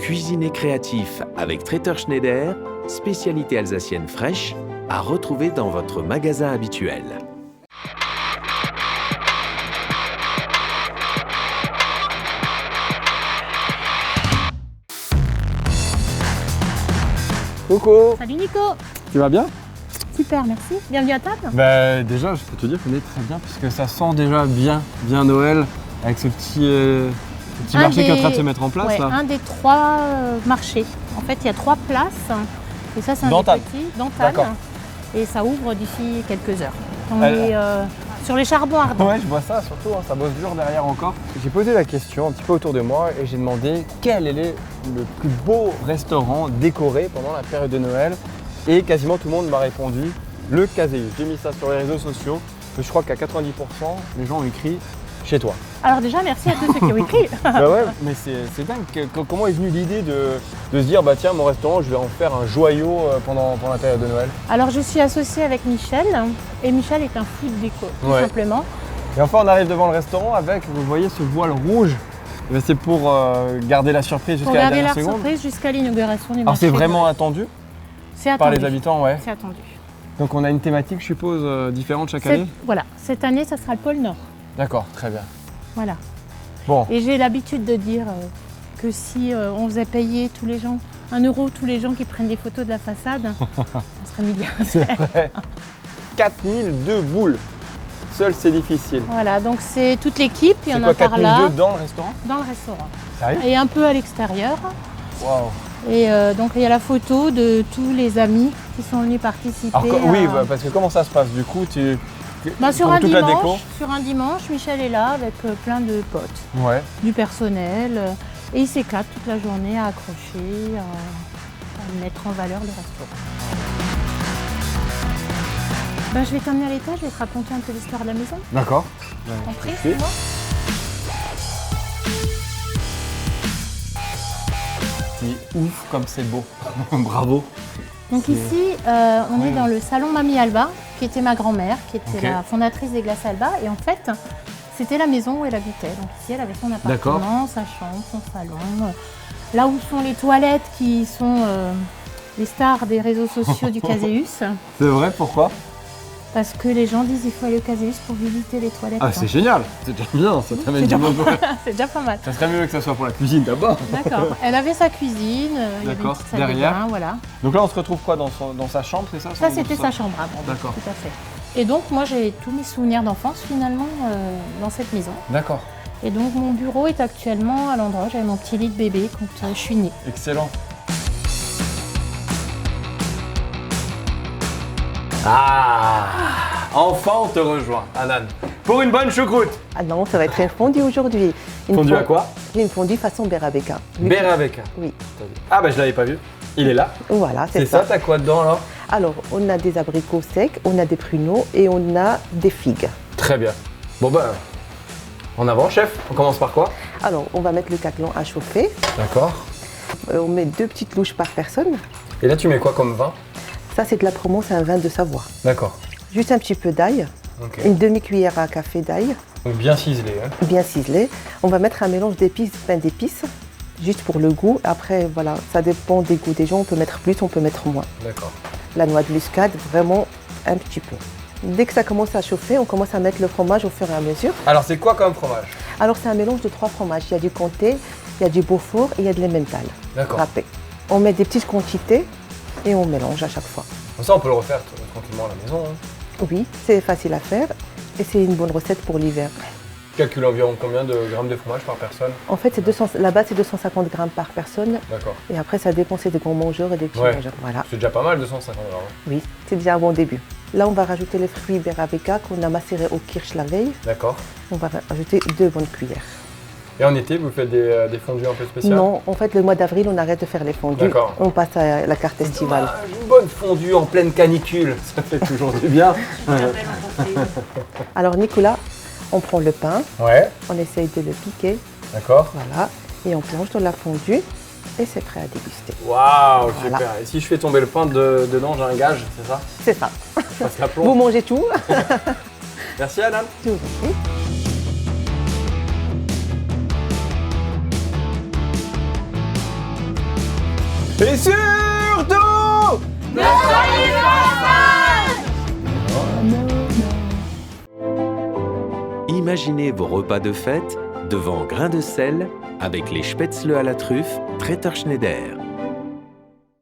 Cuisine et créatif avec Traiteur Schneider, spécialité alsacienne fraîche, à retrouver dans votre magasin habituel. Coucou. Salut Nico. Tu vas bien? Super, merci. Bienvenue à table. Bah déjà, je peux te dire qu'on est très bien parce que ça sent déjà bien Noël avec ce petit marché qui est en train de se mettre en place ouais, là. Un des 3 marchés. En fait, il y a 3 places. Et ça, c'est un D'Antale. des petits, d'Antale. D'accord. Et ça ouvre d'ici quelques heures. On est sur les charbons ardents. Ouais, je vois ça surtout, hein, ça bosse dur derrière encore. J'ai posé la question un petit peu autour de moi et j'ai demandé quel est le plus beau restaurant décoré pendant la période de Noël. Et quasiment tout le monde m'a répondu le Caséus. J'ai mis ça sur les réseaux sociaux. Je crois qu'à 90%, les gens ont écrit chez toi. Alors déjà, merci à tous ceux qui ont écrit. Bah ouais, mais c'est dingue. Comment est venue l'idée de se dire, bah tiens, mon restaurant, je vais en faire un joyau pendant la période de Noël? Alors, je suis associée avec Michel. Et Michel est un fou de déco, tout simplement. Et enfin, on arrive devant le restaurant avec, vous voyez, ce voile rouge. Et ben, c'est pour garder la surprise jusqu'à la dernière seconde. Pour garder la surprise jusqu'à l'inauguration du Alors marché. c'est vraiment attendu C'est attendu. par les habitants, ouais. C'est attendu. Donc on a une thématique, je suppose, différente chaque année? Voilà, cette année, ça sera le pôle Nord. D'accord, très bien. Voilà. Bon. Et j'ai l'habitude de dire que si on faisait payer tous les gens 1 euro, tous les gens qui prennent des photos de la façade, on serait milliardaire. C'est vrai. 4002 boules. Seul, c'est difficile. Voilà, donc c'est toute l'équipe. Il y en a C'est quoi, par là, 4002 dans le restaurant? dans le restaurant. Sérieux? Et un peu à l'extérieur. Waouh. Et donc il y a la photo de tous les amis qui sont venus participer. Alors, oui, bah, parce que comment ça se passe? Du coup, tu... Sur pour un toute la déco? dimanche, Michel est là avec plein de potes, Ouais. du personnel. Et il s'éclate toute la journée à accrocher, à mettre en valeur le restaurant. Ben, je vais t'emmener à l'étage, je vais te raconter un peu l'histoire de la maison. D'accord. En prie, Ok. c'est moi. C'est ouf comme c'est beau. Bravo. Donc C'est- ici, on est dans le salon Mamie Alba, qui était ma grand-mère, qui était Ok. la fondatrice des glaces Alba. Et en fait, c'était la maison où elle habitait. Donc ici, elle avait son D'accord. appartement, sa chambre, son salon. Là où sont les toilettes qui sont les stars des réseaux sociaux du Caséus. C'est vrai, pourquoi? Parce que les gens disent qu'il faut aller au Caséus pour visiter les toilettes. Ah, c'est génial. C'est déjà bien, ça t'amène du monde. C'est déjà pas mal. Ça serait mieux que ça soit pour la cuisine d'abord. D'accord. Elle avait sa cuisine, il y avait une D'accord. petite salle de Derrière. bain, voilà. Donc là, on se retrouve quoi dans sa chambre, c'est ça? Ça, c'était sa chambre avant. D'accord. Tout à fait. Et donc, moi, j'ai tous mes souvenirs d'enfance, finalement, dans cette maison. D'accord. Et donc, mon bureau est actuellement à l'endroit où j'avais mon petit lit de bébé quand je suis née. Excellent. Ah, enfin, on te rejoint, Anan. Pour une bonne choucroute. Ah non, ça va être une fondue aujourd'hui. Fondue à quoi? Une fondue façon Berabeka. Berabeka. Oui. Ah, bah je l'avais pas vu. Il est là. Voilà, C'est c'est ça, ça. t'as quoi dedans alors? Alors, on a des abricots secs, on a des pruneaux et on a des figues. Très bien. Bon, bah, en avant, chef. On commence par quoi? Alors, on va mettre le caclon à chauffer. D'accord. On met 2 petites louches par personne. Et là, tu mets quoi comme vin? Ça, c'est de la Provence, c'est un vin de Savoie. D'accord. Juste un petit peu d'ail, Ok. une demi-cuillère à café d'ail, Donc bien ciselé, hein. bien ciselé. On va mettre un mélange d'épices, pain d'épices, juste pour le goût. Après, voilà, ça dépend des goûts des gens. On peut mettre plus, on peut mettre moins. D'accord. La noix de muscade, vraiment un petit peu. Dès que ça commence à chauffer, on commence à mettre le fromage au fur et à mesure. Alors, c'est quoi comme fromage? Alors c'est un mélange de 3 fromages. Il y a du comté, il y a du beaufort et il y a de l'emmental D'accord. râpé. On met des petites quantités et on mélange à chaque fois. Comme ça, on peut le refaire tranquillement à la maison. Hein. Oui, c'est facile à faire et c'est une bonne recette pour l'hiver. Calcule environ combien de grammes de fromage par personne? En fait, la base c'est 250 grammes par personne D'accord. et après ça dépend c'est des grands mangeurs et des petits Ouais. mangeurs. Voilà, C'est déjà pas mal, 250 grammes. oui, c'est déjà un bon début. Là, on va rajouter les fruits Berabeka qu'on a macérés au kirsch la veille. D'accord. On va rajouter 2 bonnes cuillères. Et en été, vous faites des fondus un peu spéciales? Non, en fait, le mois d'avril, on arrête de faire les fondus. D'accord. On passe à la carte estivale. Ah, une bonne fondue en pleine canicule, ça fait toujours du bien. Alors, Nicolas, on prend le pain, Ouais, on essaye de le piquer, d'accord. voilà, et on plonge dans la fondue et c'est prêt à déguster. Waouh, Voilà. super. Et si je fais tomber le pain dedans, j'ai un gage, c'est ça? C'est ça. Je passe la Vous plombe. mangez tout. Merci, Anan. Je vous en prie. Et surtout, Imaginez vos repas de fête devant grains de sel avec les spätzle à la truffe Traiteur Schneider.